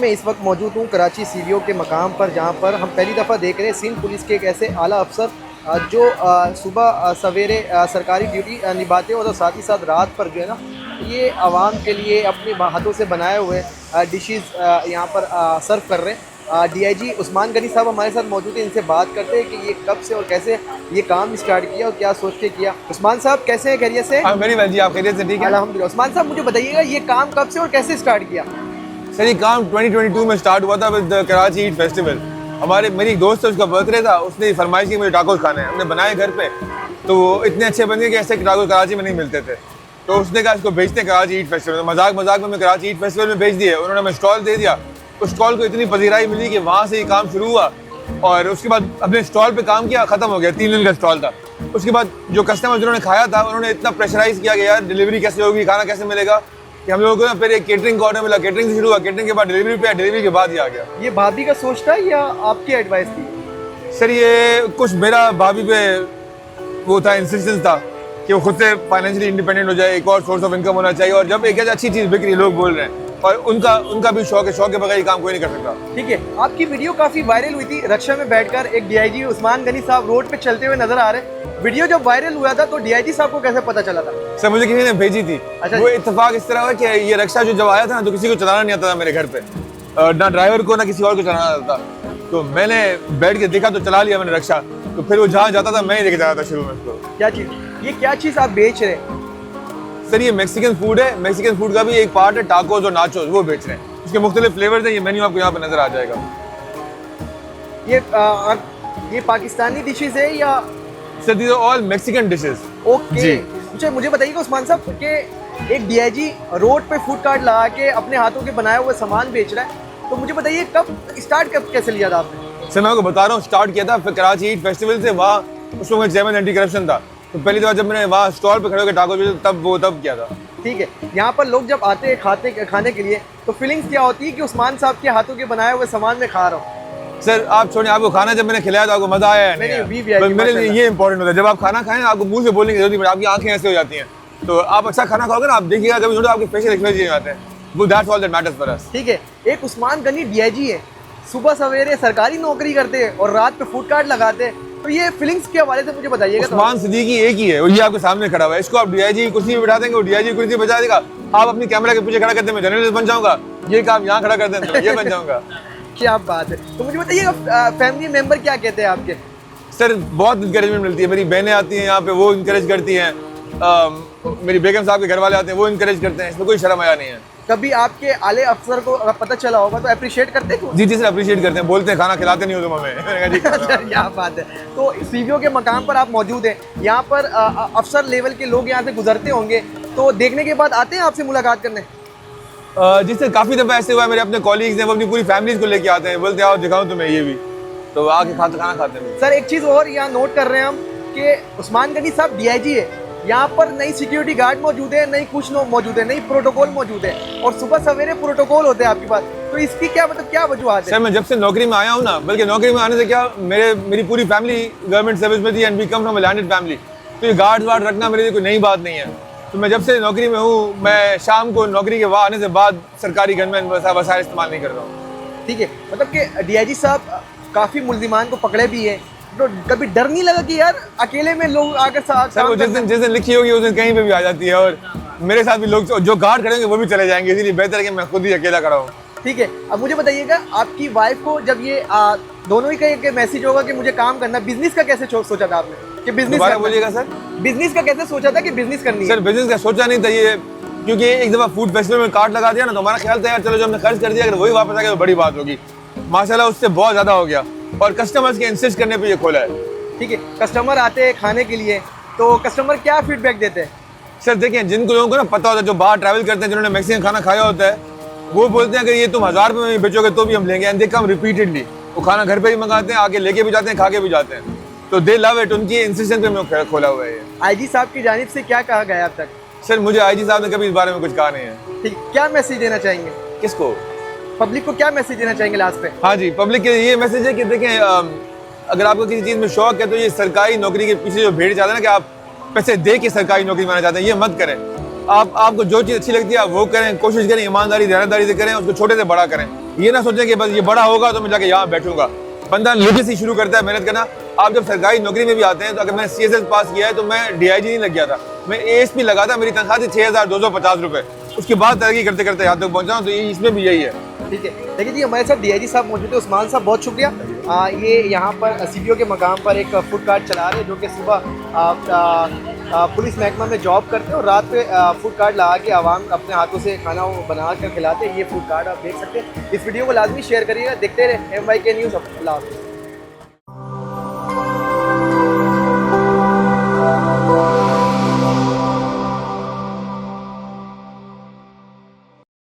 मैं इस वक्त मौजूद हूँ कराची सीवीओ के मकाम पर, जहाँ पर हम पहली दफ़ा देख रहे हैं सिंध पुलिस के एक ऐसे आला अफसर जो सुबह सवेरे सरकारी ड्यूटी निभाते हैं और साथ ही साथ रात पर जो है ना ये आवाम के लिए अपने हाथों से बनाए हुए डिशेज़ यहाँ पर सर्व कर रहे हैं। डीआईजी उस्मान गनी साहब हमारे साथ मौजूद हैं, इनसे बात करते हैं कि ये कब से और कैसे ये काम स्टार्ट किया और क्या सोच के किया। उस्मान साहब कैसे हैं, खैरियत से? मेरी भाई जी, आप खैरियत से? ठीक है अल्हम्दुलिल्लाह। उस्मान साहब मुझे बताइएगा ये काम कब से और कैसे स्टार्ट किया? सर, ये काम 2022 में स्टार्ट हुआ था विद कराची ईद फेस्टिवल। मेरी एक दोस्त है, उसका बर्थडे था, उसने फरमाइश की मुझे टाकोस खाने हैं। हमने बनाए घर पे, तो वो इतने अच्छे बन गए कि ऐसे टाकोस कराची में नहीं मिलते थे। तो उसने कहा इसको भेजते हैं कराची ईद फेस्टिवल में। मजाक मजाक में मैं कराची ईद फेस्टिवल में भेज दिए। उन्होंने हमें स्टॉल दे दिया। उस स्टॉल को इतनी पजीराई मिली कि वहाँ से ये काम शुरू हुआ और उसके बाद अपने स्टॉल पे काम किया, ख़त्म हो गया। 3 दिन का स्टॉल था। उसके बाद जो कस्टमर जिन्होंने खाया था उन्होंने इतना प्रेशराइज़ किया कि यार डिलीवरी कैसे होगी, खाना कैसे मिलेगा, कि हम लोगों को ना फिर एक केटरिंग का ऑर्डर मिला। केटरिंग से शुरू हुआ, केटरिंग के बाद डिलीवरी पे, डिलीवरी के बाद ही आ गया। ये भाभी का सोच था या आपकी एडवाइस थी? सर, ये कुछ मेरा भाभी पे वो था, इंसिस्टेंस था कि वो खुद से फाइनेंशियली इंडिपेंडेंट हो जाए, एक और सोर्स ऑफ इनकम होना चाहिए। और जब एक अच्छी चीज़ बिक रही है, लोग बोल रहे हैं, और उनका भी शौक है, शौक के बगैर काम कोई नहीं कर सकता। ठीक है, आपकी वीडियो काफ़ी वायरल हुई थी। रक्षा में बैठकर एक डीआईजी उस्मान गनी साहब रोड पे चलते हुए नजर आ रहे। वीडियो जब वायरल हुआ था तो डीआईजी साहब को कैसे पता चला था? सर, मुझे किसी ने भेजी थी। अच्छा, वो इत्तेफाक इस तरह हुआ कि ये रक्षा जो जब आया था ना, तो किसी को चलाना नहीं आता था मेरे घर पे, ना ड्राइवर को ना किसी और को चलाना आता था। तो मैंने बैठ के देखा तो चला लिया मैंने रक्षा। तो फिर वो जहाँ जाता था मैं ही लेके जाता था शुरू में उसको। क्या चीज़? ये क्या चीज़ आप बेच रहे हैं? सर, ये मैक्सिकन फूड है। मैक्सिकन फूड का भी एक पार्ट है टाकोस और नाचोस, वो बेच रहे हैं। इसके मुख्तलिफ फ्लेवर्स हैं। ये मेन्यू आपको यहाँ पर नजर आ जाएगा। ये पाकिस्तानी डिशेज है या? Sir, these are all Mexican dishes. Okay. अच्छा, मुझे बताइएगा उस्मान साहब कि एक डीआईजी रोड पे फूड कार्ट लगा के अपने हाथों के बनाए हुए सामान बेच रहा है, तो मुझे बताइए कब कैसे लिया था आपने? सर, मैं आपको बता रहा हूँ, स्टार्ट किया था फिर कराची ईद फेस्टिवल से। वहाँ उस वक्त चेयरमैन एंटी करप्शन था, तो पहली दफा जब मैंने वहाँ स्टॉल पे खड़े होकर टाको तब किया था। ठीक है, यहाँ पर लोग जब आते हैं खाने के लिए, तो फीलिंग्स क्या होती है कि उस्मान साहब के हाथों के बनाए हुए सामान में खा रहा हूँ? सर, आप छोड़िए, आपको खाना जब मैंने खिलाया तो आपको मजा आया है? नहीं, मेरे लिए ये इंपॉर्टेंट होता है। जब आप खाना खाएं आपको मुंह से बोलने की जरूरत नहीं पड़ती, आपकी आंखें ऐसे हो जाती हैं। तो आप अच्छा खाना खाओगे ना, आप देखिएगा कभी थोड़ा आपके फेशियल एक्सप्रेशन आते हैं। वो that's all that matters for us. ठीक है, एक उस्मान गनी डीआईजी है, सुबह सवेरे सरकारी नौकरी करते हैं और रात पे फूड कार्ट लगाते हैं, तो ये फीलिंग्स के हवाले से मुझे बताइएगा। उस्मान सिद्दीकी एक ही है, वो ये आपके सामने खड़ा हुआ है। इसको आप डीआईजी की कुर्सी में बिठा देंगे, वो डीआईजी की कुर्सी बजा देगा। आप अपनी कैमरा के पीछे खड़ा कर दें, मैं जर्नलिस्ट बन जाऊंगा। ये काम यहाँ खड़ा कर दें तो ये बन जाऊंगा। क्या बात है। तो मुझे बताइएगा फैमिली मेंबर क्या कहते हैं आपके? सर, बहुत इंकरेजमेंट मिलती है। मेरी बहनें आती हैं यहाँ पे, वो इंकरेज करती हैं। मेरी बेगम साहब के घर वाले आते हैं, वो इंकरेज करते हैं। इसमें कोई शर्म आया नहीं है। कभी आपके आले अफसर को अगर पता चला होगा तो अप्रिशिएट करते हैं? जी जी सर, अप्रिशिएट करते हैं। बोलते हैं खाना खिलाते नहीं हो तुम हमें। क्या बात है। तो सीवीओ के मकाम पर आप मौजूद हैं, यहाँ पर अफसर लेवल के लोग यहाँ से गुजरते होंगे, तो देखने के बाद आते हैं आपसे मुलाकात करने? जिससे काफ़ी दफ़ा ऐसे हुआ है, मेरे अपने कॉलीग्स हैं, वो अपनी पूरी फैमिलीज को लेके आते हैं, बोलते हैं आओ दिखाऊं तुम्हें ये भी, तो आके खाना खाते हैं। सर, एक चीज़ और यहाँ नोट कर रहे हैं हम कि उस्मान गनी साहब डीआईजी है, यहाँ पर नई सिक्योरिटी गार्ड मौजूद है, नई कुछ लोग मौजूद है, नई प्रोटोकॉल मौजूद है, और सुबह सवेरे प्रोटोकॉल होते हैं आपके पास, तो इसकी क्या वजूहत है? सर, मैं जब से नौकरी में आया हूँ ना, बल्कि नौकरी में आने से क्या, मेरी पूरी फैमिली गवर्नमेंट सर्विस में थी, and we come from a landed family. तो ये गार्ड वार्ड रखना मेरे लिए कोई नई बात नहीं है। तो मैं जब से नौकरी में हूँ, मैं शाम को नौकरी के आने से बाद सरकारी गनमैन वसाइल इस्तेमाल नहीं कर रहा हूँ। ठीक है, मतलब कि डीआईजी साहब काफ़ी मुल्जिमान को पकड़े भी हैं, तो कभी डर नहीं लगा कि यार अकेले में लोग आकर साथ? सर, वो जिस दिन लिखी होगी उस दिन कहीं पे भी आ जाती है, और मेरे साथ भी लोग जो गार्ड खड़े होंगे वो भी चले जाएंगे, इसलिए बेहतर है कि मैं खुद ही अकेला खड़ा हूँ। ठीक है, अब मुझे बताइएगा आपकी वाइफ को जब ये दोनों ही का मैसेज होगा कि मुझे काम करना, बिजनेस का कैसे सोचा था आपने कि बिजनेस? बोलिएगा सर। बिजनेस का कैसे सोचा था कि बिजनेस करनी है? सर, बिजनेस का सोचा नहीं था ये, क्योंकि एक दफ़ा फूड फेस्टिवल में कार्ड लगा दिया ना, तो हमारा ख्याल था यार चलो जो हमने खर्च कर दिया अगर वही वापस आ गया तो बड़ी बात होगी। माशाल्लाह उससे बहुत ज़्यादा हो गया, और कस्टमर्स के इंसिस्ट करने पे ये खोला है। ठीक है, कस्टमर आते हैं खाने के लिए, तो कस्टमर क्या फीडबैक देते हैं? सर देखें, जिनको लोगों को ना पता होता है, जो बाहर ट्रैवल करते हैं, जिन्होंने मैक्सिकन खाना खाया होता है, वो बोलते हैं अगर ये तुम 1000 रुपये में बेचोगे तो भी हम लेंगे। एंड दे कम रिपीटेडली, वो खाना घर पे भी मंगाते हैं, आके लेके भी जाते हैं, खा के भी जाते हैं, तो दे लव इट। उनकी इंसिस्टेंस पे मैं खोला हुआ है ये। आईजी साहब की जानिब से क्या कहा गया अब तक? सर, मुझे आईजी साहब ने कभी इस बारे में कुछ कहा नहीं है। ठीक, क्या मैसेज देना चाहेंगे? किसको? पब्लिक को क्या मैसेज देना चाहेंगे लास्ट पे? हाँ जी, पब्लिक के ये मैसेज है कि देखें, अगर आपको किसी चीज़ में शौक है तो ये सरकारी नौकरी के पीछे जो भेड़ जाता है ना कि आप पैसे दे के सरकारी नौकरी बनाना चाहते हैं, ये मत करें। आपको जो चीज़ अच्छी लगती है आप वो करें, कोशिश करें ईमानदारी देनदारी से करें, उसको छोटे से बड़ा करें। ये ना सोचें कि बस ये बड़ा होगा तो मैं जाके यहाँ बैठूंगा। बंदा लिट से शुरू करता है मेहनत करना। आप जब सरकारी नौकरी में भी आते हैं तो अगर मैंने CSS पास किया है तो मैं DIG नहीं लग गया था, मैं ASP लगा था। मेरी तनख्वाह थी 6250 रुपये। उसके बाद तरक्की करते करते यहाँ तक पहुँचा हूँ। तो इसमें भी यही है। ठीक है, देखिए जी हमारे साथ DIG साहब मौजूद है। उस्मान साहब बहुत शुक्रिया। ये यहाँ पर CBO के मकाम पर एक फूड कार्ट चला रहे हैं, जो कि सुबह पुलिस महकमा में जॉब करते हैं और रात पे फूड कार्ट लगा के आवाम अपने हाथों से खाना बना कर खिलाते हैं। ये फूड कार्ट आप देख सकते हैं। इस वीडियो को लाजमी शेयर करिएगा। देखते रहे MYK न्यूज़। अल्लाह हाफ़िज़।